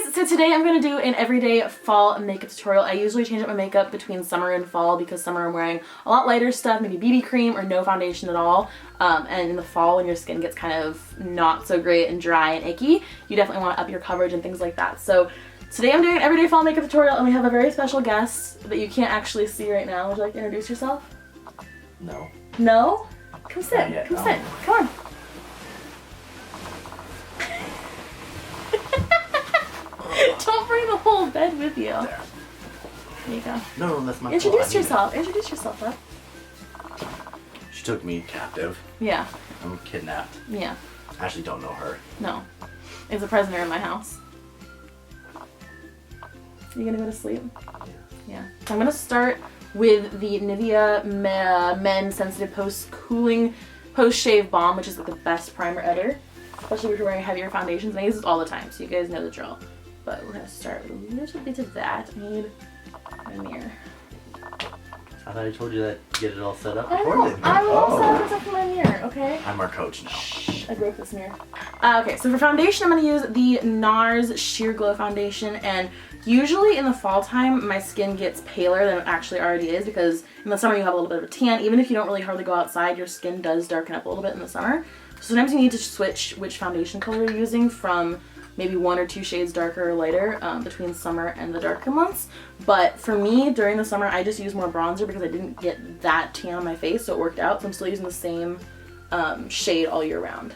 guys, so today I'm going to do an everyday fall makeup tutorial. I usually change up my makeup between summer and fall because summer I'm wearing a lot lighter stuff, maybe BB cream or no foundation at all. And in the fall when your skin gets kind of not so great and dry and icky, you definitely want to up your coverage and things like that. So today I'm doing an everyday fall makeup tutorial and we have a very special guest that you can't actually see right now. Would you like to introduce yourself? No. No? Come sit. Come sit. Come on. Don't bring the whole bed with you. There you go. No, that's my Introduce yourself. Introduce yourself, bud. She took me captive. Yeah. I'm kidnapped. Yeah. I actually don't know her. No. It's a prisoner in my house. You gonna go to sleep? Yeah. So I'm gonna start with the Nivea Men Sensitive Post-Cooling Post-Shave Balm, which is like the best primer ever. Especially if you're wearing heavier foundations. And I use this all the time, so you guys know the drill. But we're gonna start with a little bit of that. I need a mirror. I thought I told you that to get it all set up I before know. then. I'm all set up except for my mirror, okay? I'm our coach now. Shh, I broke this mirror. Okay, so for foundation, I'm gonna use the NARS Sheer Glow Foundation, and usually in the fall time, my skin gets paler than it actually already is because in the summer you have a little bit of a tan. Even if you don't really hardly go outside, your skin does darken up a little bit in the summer. So sometimes you need to switch which foundation color you're using from maybe 1 or 2 shades darker or lighter between summer and the darker months. But for me, during the summer, I just use more bronzer because I didn't get that tan on my face, so it worked out. So I'm still using the same shade all year round.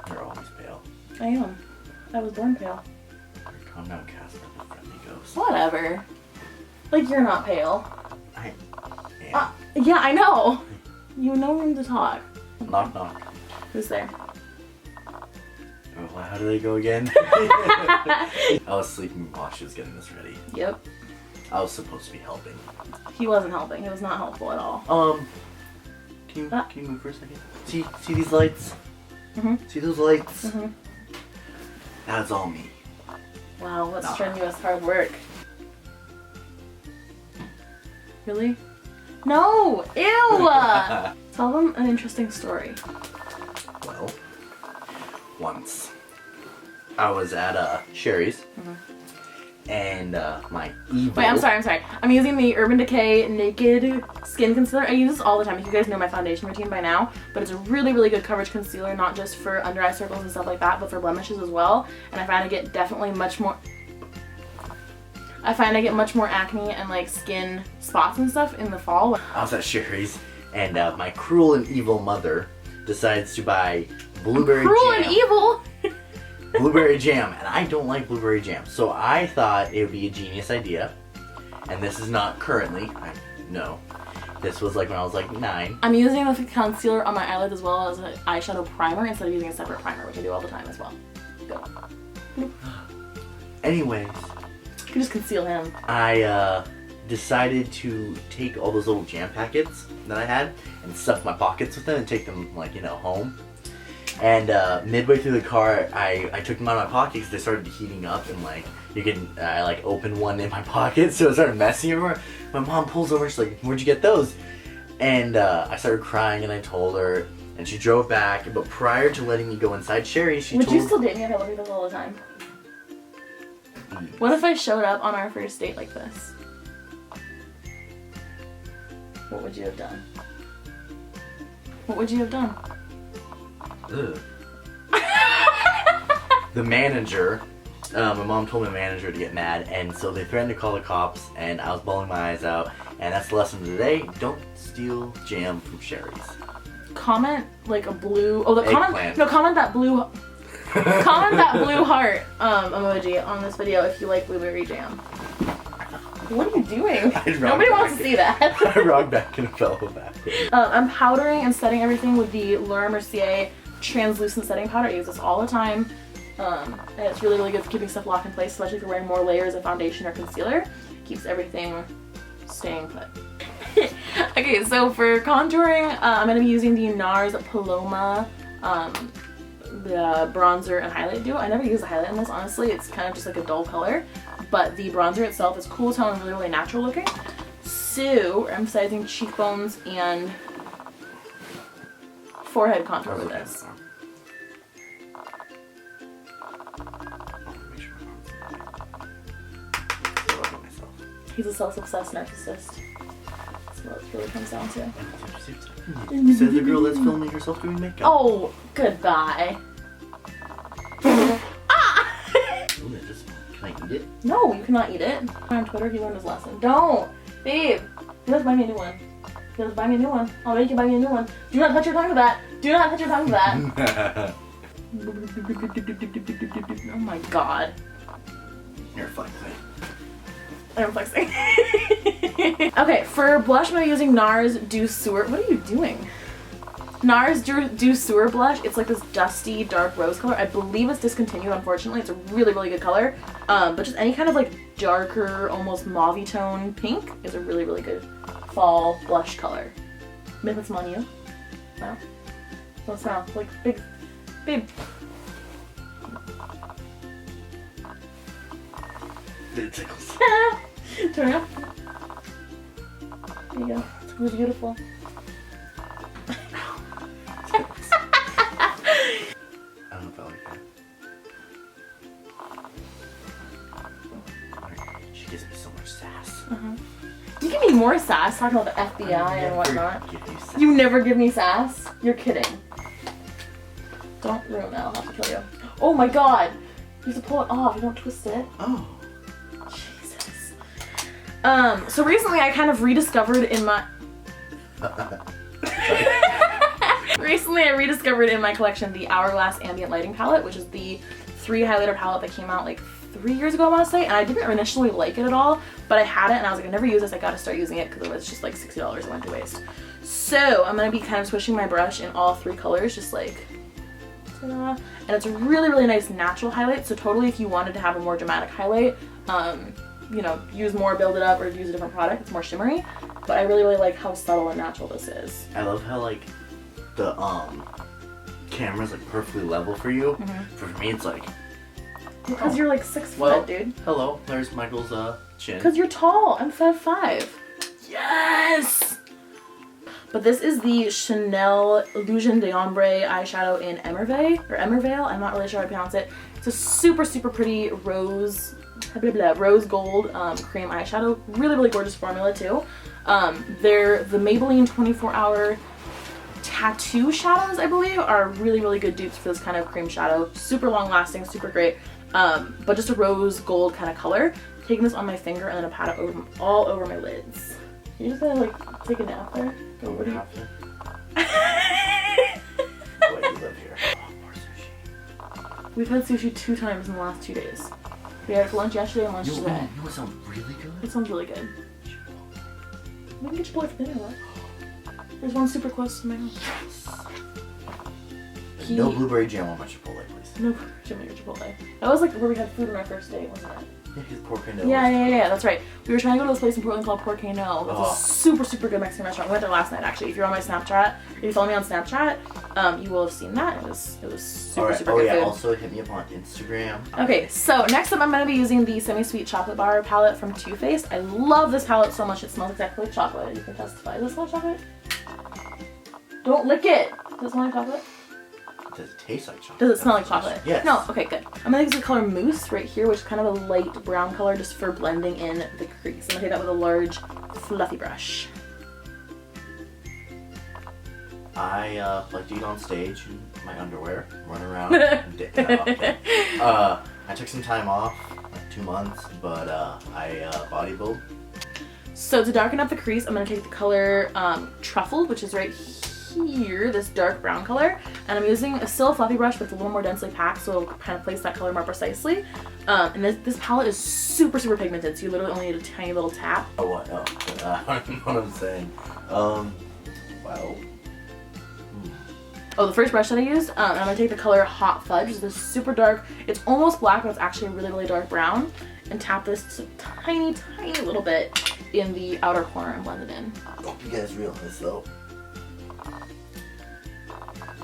You're always pale. I am. I was born pale. Calm down, Casper, the friendly ghost. Whatever. Like, you're not pale. I am. Yeah, I know. You know when to talk. Knock, knock. Who's there? Oh, how do they go again? I was sleeping while she was getting this ready. Yep. I was supposed to be helping. He wasn't helping. He was not helpful at all. Can you move for a second? See these lights? Mm-hmm. See those lights? Mm-hmm. That's all me. Wow, that's strenuous hard work. Really? No! Ew! Tell them an interesting story. Well, once I was at Sherry's and my evil... Wait, I'm sorry. I'm using the Urban Decay Naked Skin Concealer. I use this all the time. You guys know my foundation routine by now, but it's a really, really good coverage concealer, not just for under eye circles and stuff like that, but for blemishes as well. And I find I get definitely much more... I find I get much more acne and like skin spots and stuff in the fall. I was at Sherry's and my cruel and evil mother decides to buy blueberry Cruel jam. and evil! Blueberry jam, and I don't like blueberry jam. So I thought it would be a genius idea, and this is not currently, no. This was like when I was like 9. I'm using the concealer on my eyelids as well as an eyeshadow primer instead of using a separate primer, which I do all the time as well. Go. Anyways. You can just conceal him. I decided to take all those little jam packets that I had and stuff my pockets with them and take them, like, you know, home. And midway through the car, I took them out of my pocket because they started heating up and, like, I, like, opened one in my pocket, so it started messing everywhere. My mom pulls over, she's like, "Where'd you get those?" And I started crying and I told her, and she drove back, but prior to letting me go inside Sherry's, she told... Would you still date me if I looked at those all the time? What if I showed up on our first date like this? What would you have done? What would you have done? Ugh. The manager, my mom told my manager to get mad, and so they threatened to call the cops, and I was bawling my eyes out, and that's the lesson of today. Don't steal jam from Sherry's. Comment like a blue, comment that blue comment that blue heart emoji on this video if you like blueberry jam. What are you doing? Nobody wants to see that. I rocked back and fell back. I'm powdering and setting everything with the Laura Mercier translucent setting powder. I use this all the time. And it's really, really good for keeping stuff locked in place, especially if you're wearing more layers of foundation or concealer. Keeps everything staying put. Okay, so for contouring, I'm going to be using the NARS Paloma the bronzer and highlight duo. I never use a highlight on this, honestly. It's kind of just like a dull color, but the bronzer itself is cool tone and really, really natural looking. So we're emphasizing cheekbones and forehead contour with this. He's a self-obsessed narcissist. That's what it really comes down to. Says the girl that's filming herself doing makeup. Oh, goodbye. Ah! Ooh, can I eat it? No, you cannot eat it. On Twitter, he learned his lesson. Don't! Babe! You must buy me a new one. You must buy me a new one. I'll make you buy me a new one. Do not touch your tongue with that. Do not touch your tongue with that. Oh my god. You're flexing. I'm flexing. Okay, for blush, I'm using NARS Dew Sewer. What are you doing? NARS Dew Sewer blush. It's like this dusty, dark rose color. I believe it's discontinued, unfortunately. It's a really, really good color. But just any kind of like darker, almost mauve tone pink is a really, really good fall blush color. Maybe put some on you. No? Don't smell. Like big, babe. It tickles. Turn it up. There you go. It's beautiful. I don't know if I like that. She gives me so much sass. You give me more sass talking about the FBI and whatnot. You never give me sass? You're kidding. Don't ruin that. I'll have to kill you. Oh my god! You have to pull it off. You don't twist it. Oh. Jesus. So recently I kind of rediscovered in my... Recently I rediscovered in my collection the Hourglass Ambient Lighting Palette, which is the 3 highlighter palette that came out like 3 years ago, I want to say, and I didn't initially like it at all, but I had it and I was like, I never use this, I gotta start using it because it was just like $60 it went to waste. So I'm gonna be kind of swishing my brush in all 3 colors, just like, ta-da. And it's a really, really nice natural highlight, so totally if you wanted to have a more dramatic highlight, you know, use more, build it up, or use a different product, it's more shimmery, but I really, really like how subtle and natural this is. I love how like the camera's like perfectly level for you. For me it's like, Because you're like 6 foot, dude. Hello, there's Michael's chin. Because you're tall. I'm 5'5". Yes! But this is the Chanel Illusion d'Ombre eyeshadow in Emerveil. I'm not really sure how to pronounce it. It's a super, super pretty rose gold cream eyeshadow. Really, really gorgeous formula too. They're the Maybelline 24-hour tattoo shadows, I believe, are really, really good dupes for this kind of cream shadow. Super long lasting, super great. But just a rose gold kind of color. Taking this on my finger and then I pat it over, all over my lids. You just gonna like take a nap there? Or what do you? Wait, you live here. Oh, more sushi. We've had sushi 2 times in the last 2 days. We had it for lunch yesterday and lunch today. You know what sounds really good? It sounds really good. We can get Chipotle for dinner, what? There's one super close to my house. No blueberry jam on my Chipotle, please. No blueberry jam on your Chipotle. That was like where we had food on our first date, wasn't it? Yeah, his Porcano. Yeah, that's right. We were trying to go to this place in Portland called Porcano. It's a super, super good Mexican restaurant. We went there last night, actually. If you're on my Snapchat, if you follow me on Snapchat, you will have seen that. It was super, super good food. Also hit me up on Instagram. Okay, so next up I'm going to be using the Semi-Sweet Chocolate Bar palette from Too Faced. I love this palette so much. It smells exactly like chocolate. You can testify. Does it smell like chocolate? Don't lick it! Does it smell like chocolate? Does it taste like chocolate? Does it smell like chocolate? Yes. No, okay, good. I'm gonna use the color Mousse right here, which is kind of a light brown color just for blending in the crease. I'm gonna take that with a large, fluffy brush. I like to eat on stage in my underwear, run around. I took some time off, like 2 months, but I bodybuild. So to darken up the crease, I'm gonna take the color Truffle, which is right here, this dark brown color, and I'm using a still fluffy brush but it's a little more densely packed, so it'll kind of place that color more precisely. And this palette is super, super pigmented, so you literally only need a tiny little tap. Oh, what? Oh, I don't know what I'm saying. Wow. Oh, the first brush that I used, I'm gonna take the color Hot Fudge, which is this super dark, it's almost black, but it's actually a really, really dark brown, and tap this just a tiny, tiny little bit in the outer corner and blend it in. I hope you guys realize though,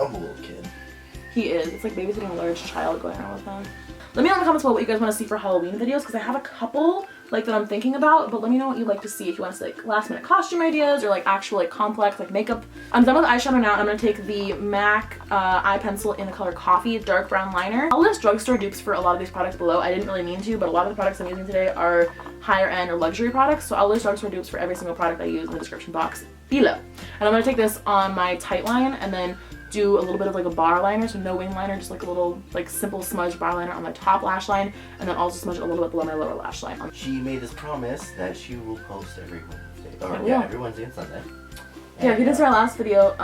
I'm a little kid. He is. It's like babysitting a large child going around with him. Let me know in the comments below what you guys want to see for Halloween videos, because I have a couple like that I'm thinking about, but let me know what you'd like to see. If you want to see like last minute costume ideas or like actual like complex like makeup. I'm done with eyeshadow now. I'm going to take the MAC eye pencil in the color Coffee dark brown liner. I'll list drugstore dupes for a lot of these products below. I didn't really mean to, but a lot of the products I'm using today are higher end or luxury products. So I'll list drugstore dupes for every single product I use in the description box below. And I'm going to take this on my tight line and then do a little bit of like a bar liner, so no wing liner, just like a little like simple smudge bar liner on my top lash line, and then also smudge it a little bit below my lower lash line. She made this promise that she will post every Wednesday. Or every Wednesday and Sunday. Yeah, if you didn't see our last video,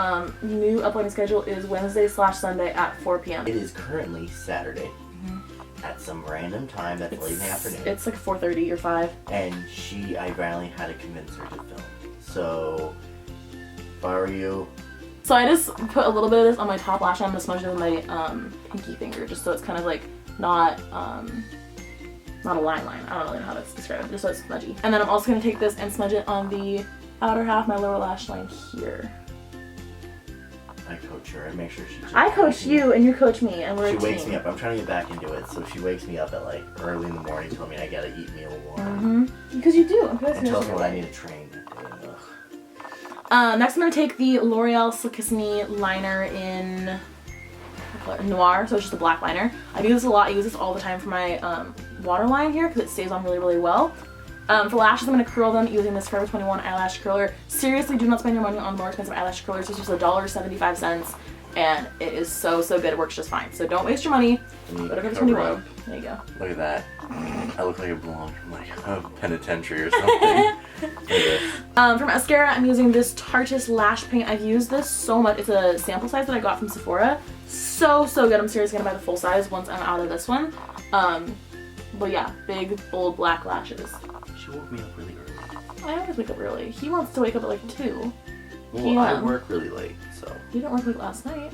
new uploading schedule is Wednesday/Sunday at 4 p.m. It is currently Saturday at some random time that's late in the afternoon. It's like 4:30 or 5. And I finally had to convince her to film. So, if I were you... So I just put a little bit of this on my top lash line. I'm going to smudge it with my pinky finger, just so it's kind of like not a line. I don't really know how to describe it, just so it's smudgy. And then I'm also going to take this and smudge it on the outer half, my lower lash line here. I coach her and make sure she... I coach you and you coach me, and we're a team. She wakes me up. I'm trying to get back into it, so she wakes me up at like early in the morning, telling me I gotta eat meal warm. Because you do. And tells me what I need to train that day. Next I'm going to take the L'Oreal Silkissime liner in Noir, so it's just a black liner. I use this a lot. I use this all the time for my waterline here because it stays on really, really well. For lashes, I'm going to curl them using this Forever 21 eyelash curler. Seriously, do not spend your money on more expensive eyelash curlers. This is just $1.75, and it is so, so good. It works just fine. So don't waste your money. Go to Forever 21. There you go. Look at that. I look like I belong from like a penitentiary or something. For mascara, I'm using this Tarteist Lash Paint. I've used this so much. It's a sample size that I got from Sephora. So, so good. I'm seriously going to buy the full size once I'm out of this one. But yeah, big, bold, black lashes. She woke me up really early. I always wake up early. He wants to wake up at like 2. Well, I work really late, so. You didn't work like last night.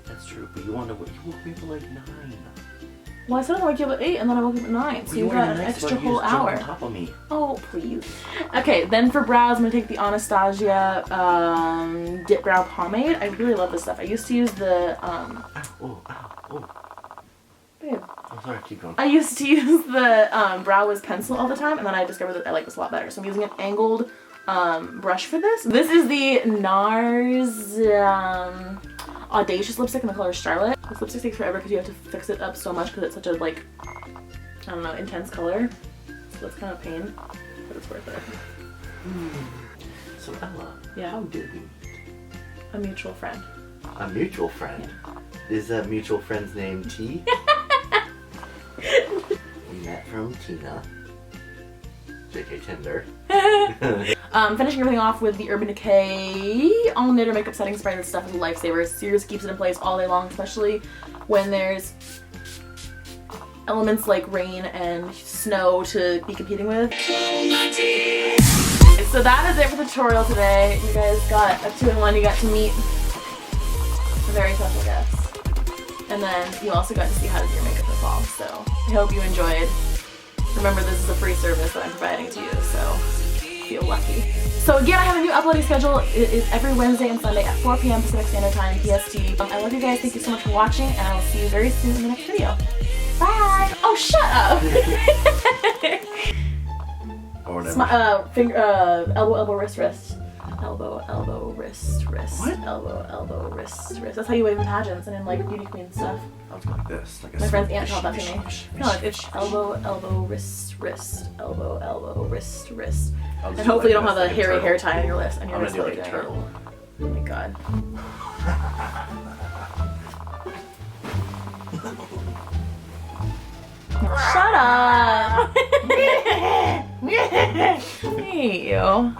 That's true, but you woke me up at like 9. Well, I said I woke you up at 8 and then I woke up at 9, so you got an extra whole hour. On top of me. Oh, please. Okay, then for brows, I'm gonna take the Anastasia Dip Brow Pomade. I really love this stuff. I used to use the Babe. I'm sorry, keep going. I used to use the Brow Wiz pencil all the time, and then I discovered that I like this a lot better. So I'm using an angled brush for this. This is the NARS Audacious lipstick in the color Charlotte. This lipstick takes forever because you have to fix it up so much because it's such a, like, I don't know, intense color. So it's kind of a pain, but it's worth it. So Ella, yeah. How did we meet? A mutual friend. A mutual friend? Yeah. Is that mutual friend's name T? We met from Tina. JK Tinder. Finishing everything off with the Urban Decay All Knitter Makeup Setting Spray. This stuff is a lifesaver. Seriously keeps it in place all day long, especially when there's elements like rain and snow to be competing with. So that is it for the tutorial today. You guys got a 2-in-1. You got to meet a very special guest. And then you also got to see how to do your makeup this fall. So I hope you enjoyed. Remember, this is a free service that I'm providing to you, so feel lucky. So again, I have a new uploading schedule. It is every Wednesday and Sunday at 4 p.m. Pacific Standard Time, PST. I love you guys. Thank you so much for watching, and I will see you very soon in the next video. Bye! Oh, shut up! Or whatever. Elbow, wrist, wrist. Elbow, wrist, wrist. What? Elbow, wrist, wrist. That's how you wave in pageants and in like beauty queen stuff. I was going like this. Like my friend's aunt taught that to me. No, it's elbow, wrist, wrist. Elbow, wrist, wrist. And hopefully you don't have a hairy hair tie on your wrist. I'm gonna do like a turtle. Oh my god. Shut up! I hate you.